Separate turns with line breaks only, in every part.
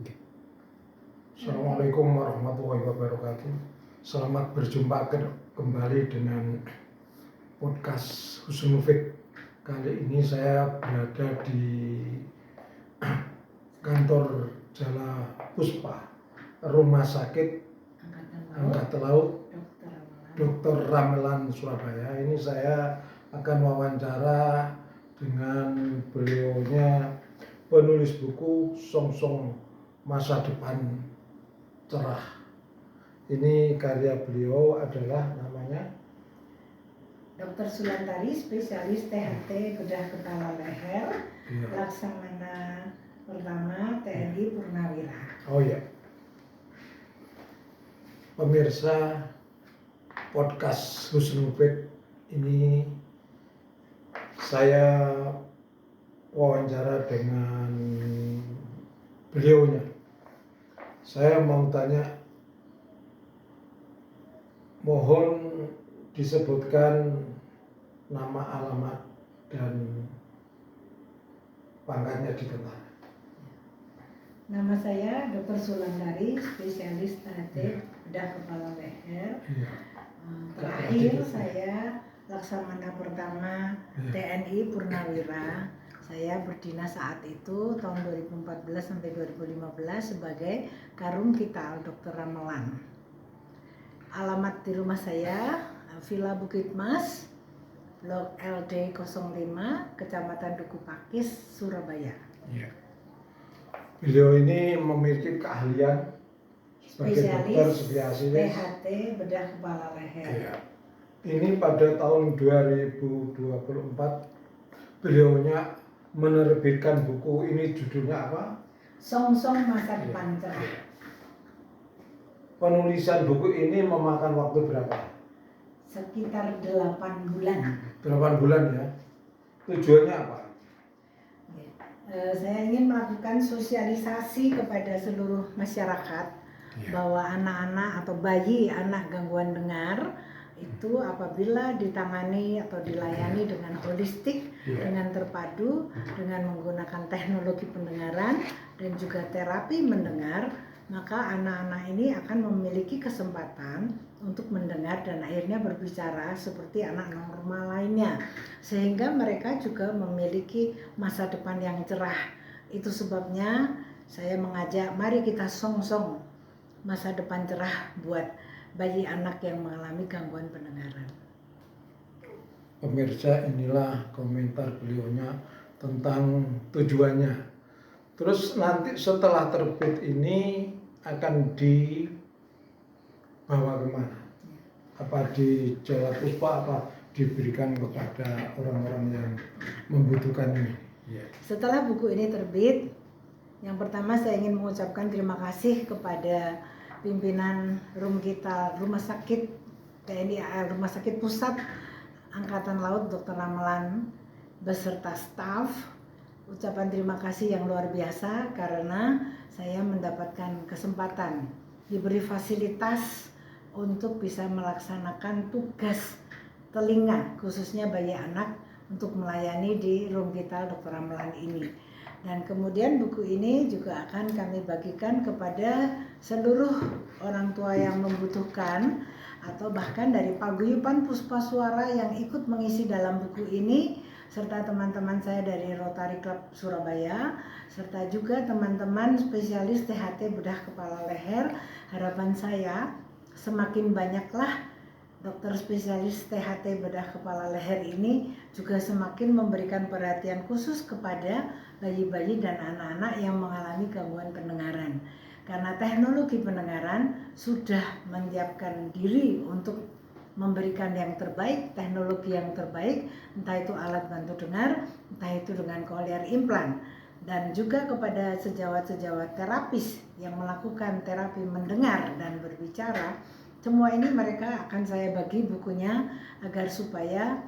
Oke. Assalamualaikum warahmatullahi wabarakatuh. Selamat berjumpa kembali dengan podcast Husnul Fik. Kali ini saya berada di kantor Jala Puspa, Rumah Sakit Angkatan Laut Dr. Ramelan Surabaya. Ini saya akan wawancara dengan beliaunya, penulis buku Song-Song Masa Depan Cerah. Ini karya beliau adalah namanya
Dr. Sulantari, spesialis THT bedah kepala leher,
ya.
Laksamana pertama TNI Purnawira.
Oh ya, pemirsa podcast Husnul Fik, ini saya wawancara dengan beliaunya. Saya mau tanya, mohon disebutkan nama, alamat, dan pangkatnya di tentara.
Nama saya Dr. Sulantari, spesialis THT
Ya.
bedah kepala leher.
Ya.
Terakhir saya Laksamana pertama
Ya.
TNI Purnawira. Saya berdinas saat itu tahun 2014 sampai 2015 sebagai Karung Kital Dr. Ramelan. Alamat di rumah saya Villa Bukit Mas, Blok LD 05, Kecamatan Duku Pakis, Surabaya.
Ya. Beliau ini memiliki keahlian sebagai dokter spesialis
THT bedah kepala leher.
Ya. Ini pada tahun 2024 beliaunya menerbitkan buku ini, judulnya apa?
Song-Song Masa Depan Cerah.
Penulisan buku ini memakan waktu berapa?
Sekitar 8 bulan.
8 bulan ya. Tujuannya apa?
Saya ingin melakukan sosialisasi kepada seluruh masyarakat bahwa anak-anak atau bayi anak gangguan dengar itu apabila ditangani atau dilayani dengan holistik, dengan terpadu, dengan menggunakan teknologi pendengaran dan juga terapi mendengar, maka anak-anak ini akan memiliki kesempatan untuk mendengar dan akhirnya berbicara seperti anak normal lainnya, sehingga mereka juga memiliki masa depan yang cerah. Itu sebabnya saya mengajak, mari kita song-song masa depan cerah buat bayi anak yang mengalami gangguan pendengaran.
Pemirsa, inilah komentar beliaunya tentang tujuannya. Terus nanti setelah terbit ini akan dibawa kemana? Apa di Jala Puspa, apa diberikan kepada orang-orang yang membutuhkan ini?
Setelah buku ini terbit, yang pertama saya ingin mengucapkan terima kasih kepada pimpinan Rumah Sakit TNI Rumah Sakit Pusat Angkatan Laut Dr. Ramelan beserta staf. Ucapan terima kasih yang luar biasa karena saya mendapatkan kesempatan, diberi fasilitas untuk bisa melaksanakan tugas telinga khususnya bayi anak untuk melayani di Rumkital Dr. Ramelan ini. Dan kemudian buku ini juga akan kami bagikan kepada seluruh orang tua yang membutuhkan atau bahkan dari paguyuban Puspasuara yang ikut mengisi dalam buku ini, serta teman-teman saya dari Rotary Club Surabaya, serta juga teman-teman spesialis THT bedah kepala leher. Harapan saya semakin banyaklah dokter spesialis THT bedah kepala leher ini juga semakin memberikan perhatian khusus kepada bayi-bayi dan anak-anak yang mengalami gangguan pendengaran. Karena teknologi pendengaran sudah menyiapkan diri untuk memberikan yang terbaik, teknologi yang terbaik, entah itu alat bantu dengar, entah itu dengan cochlear implant, dan juga kepada sejawat-sejawat terapis yang melakukan terapi mendengar dan berbicara. Semua ini mereka akan saya bagi bukunya agar supaya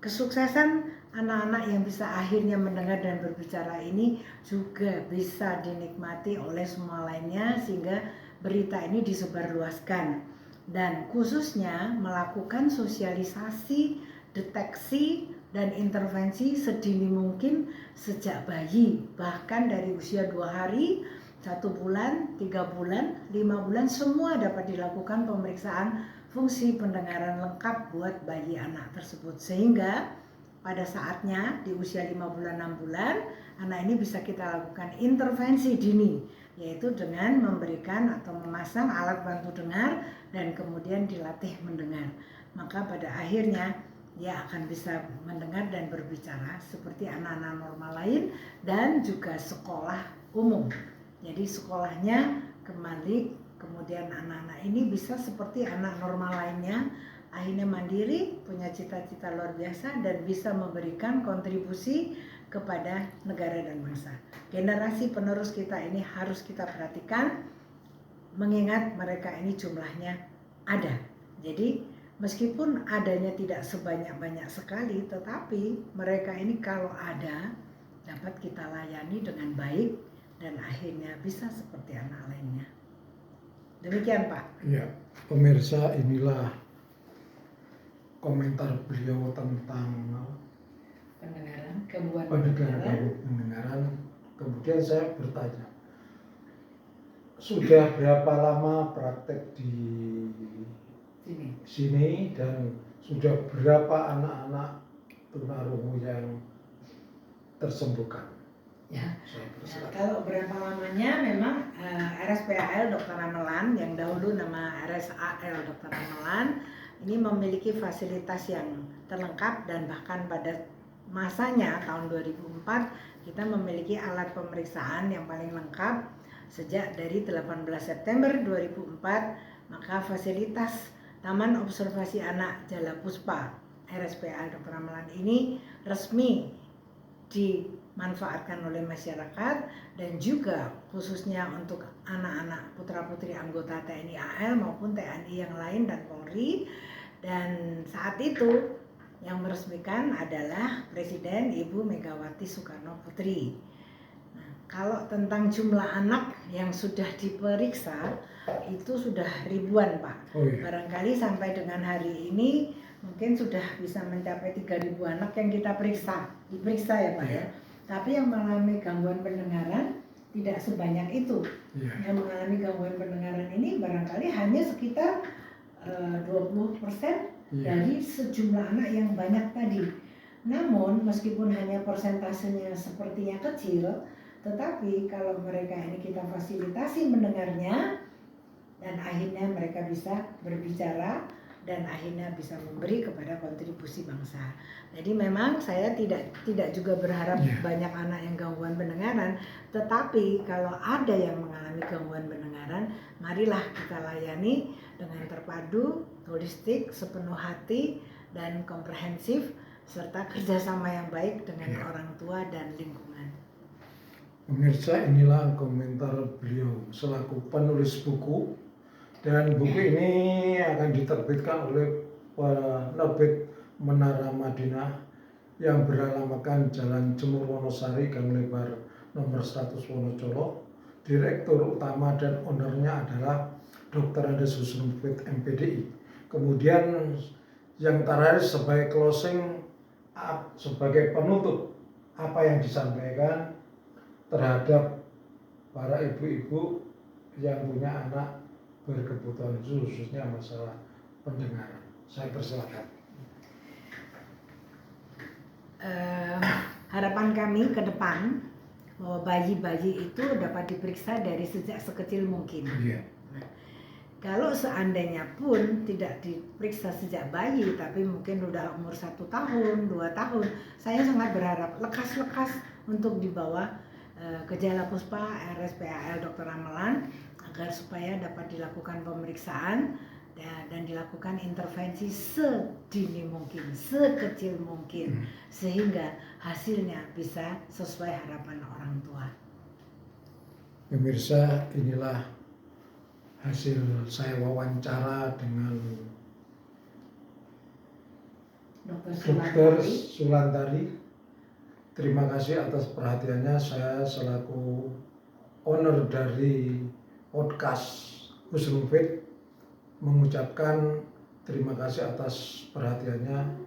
kesuksesan anak-anak yang bisa akhirnya mendengar dan berbicara ini juga bisa dinikmati oleh semua lainnya, sehingga berita ini disebarluaskan dan khususnya melakukan sosialisasi, deteksi, dan intervensi sedini mungkin sejak bayi, bahkan dari usia 2 hari, 1 bulan, 3 bulan, 5 bulan, semua dapat dilakukan pemeriksaan fungsi pendengaran lengkap buat bayi anak tersebut. Sehingga pada saatnya di usia 5 bulan, 6 bulan, anak ini bisa kita lakukan intervensi dini, yaitu dengan memberikan atau memasang alat bantu dengar dan kemudian dilatih mendengar. Maka pada akhirnya dia akan bisa mendengar dan berbicara seperti anak-anak normal lain dan juga sekolah umum. Jadi sekolahnya kembali, kemudian anak-anak ini bisa seperti anak normal lainnya, akhirnya mandiri, punya cita-cita luar biasa dan bisa memberikan kontribusi kepada negara dan bangsa. Generasi penerus kita ini harus kita perhatikan, mengingat mereka ini jumlahnya ada. Jadi meskipun adanya tidak sebanyak-banyak sekali, tetapi mereka ini kalau ada dapat kita layani dengan baik dan akhirnya bisa seperti anak lainnya. Demikian Pak.
Ya, pemirsa, inilah komentar beliau tentang
Pendengaran, gangguan
pendengaran. Kemudian saya bertanya, sudah berapa lama praktek di sini dan sudah berapa anak-anak tunarungu yang tersembuhkan?
Ya. Nah, kalau berapa lamanya memang RSPAL Dr. Ramelan yang dahulu nama RSAL Dr. Ramelan ini memiliki fasilitas yang terlengkap dan bahkan pada masanya tahun 2004 kita memiliki alat pemeriksaan yang paling lengkap sejak dari 18 September 2004. Maka fasilitas Taman Observasi Anak Jala Puspa RSPAL Dr. Ramelan ini resmi dimanfaatkan oleh masyarakat dan juga khususnya untuk anak-anak putra-putri anggota TNI AL maupun TNI yang lain dan Polri. Dan saat itu yang meresmikan adalah Presiden Ibu Megawati Soekarno Putri. Nah, kalau tentang jumlah anak yang sudah diperiksa itu sudah ribuan Pak.
Oh, iya.
Barangkali sampai dengan hari ini mungkin sudah bisa mencapai 3.000 anak yang kita diperiksa ya Pak ya. Tapi yang mengalami gangguan pendengaran tidak sebanyak itu. Yang mengalami gangguan pendengaran ini barangkali hanya sekitar 20% dari sejumlah anak yang banyak tadi. Namun meskipun hanya persentasenya sepertinya kecil, tetapi kalau mereka ini kita fasilitasi mendengarnya dan akhirnya mereka bisa berbicara dan akhirnya bisa memberi kepada kontribusi bangsa. Jadi memang saya tidak juga berharap banyak anak yang gangguan pendengaran, tetapi kalau ada yang mengalami gangguan pendengaran, marilah kita layani dengan terpadu, holistik, sepenuh hati dan komprehensif serta kerjasama yang baik dengan orang tua dan lingkungan.
Pemirsa, inilah komentar beliau selaku penulis buku. Dan buku ini akan diterbitkan oleh penerbit Menara Madinah yang beralamatkan Jalan Jemur Wonosari, Gang Lebar nomor 100 Wonocolo. Direktur utama dan ownernya adalah Dr. Andes Husnufit MPDI. Kemudian yang terakhir sebagai closing, sebagai penutup apa yang disampaikan terhadap para ibu-ibu yang punya anak berkebutuhan khususnya masalah pendengaran. Saya persilakan.
Harapan kami ke depan bahwa bayi-bayi itu dapat diperiksa dari sejak sekecil mungkin. Nah, kalau seandainya pun tidak diperiksa sejak bayi, tapi mungkin udah umur 1 tahun, 2 tahun, saya sangat berharap lekas-lekas untuk dibawa ke Jala Puspa RSPAL Dr. Ramelan agar supaya dapat dilakukan pemeriksaan dan dilakukan intervensi sedini mungkin, sekecil mungkin, sehingga hasilnya bisa sesuai harapan orang tua.
Pemirsa, inilah hasil saya wawancara dengan Dr. Sulantari. Terima kasih atas perhatiannya. Saya selaku owner dari podcast Husnufit mengucapkan terima kasih atas perhatiannya.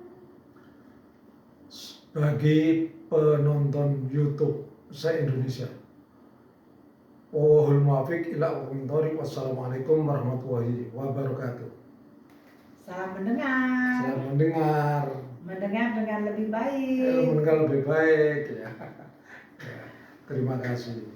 bagi penonton YouTube se-Indonesia. Wallahul muwaffiq ila aqwamit thoriq. Wassalamualaikum warahmatullahi wabarakatuh.
Salam mendengar.
Selamat mendengar.
Mendengar dengan lebih baik.
Mendengar lebih baik ya. Ya, terima kasih.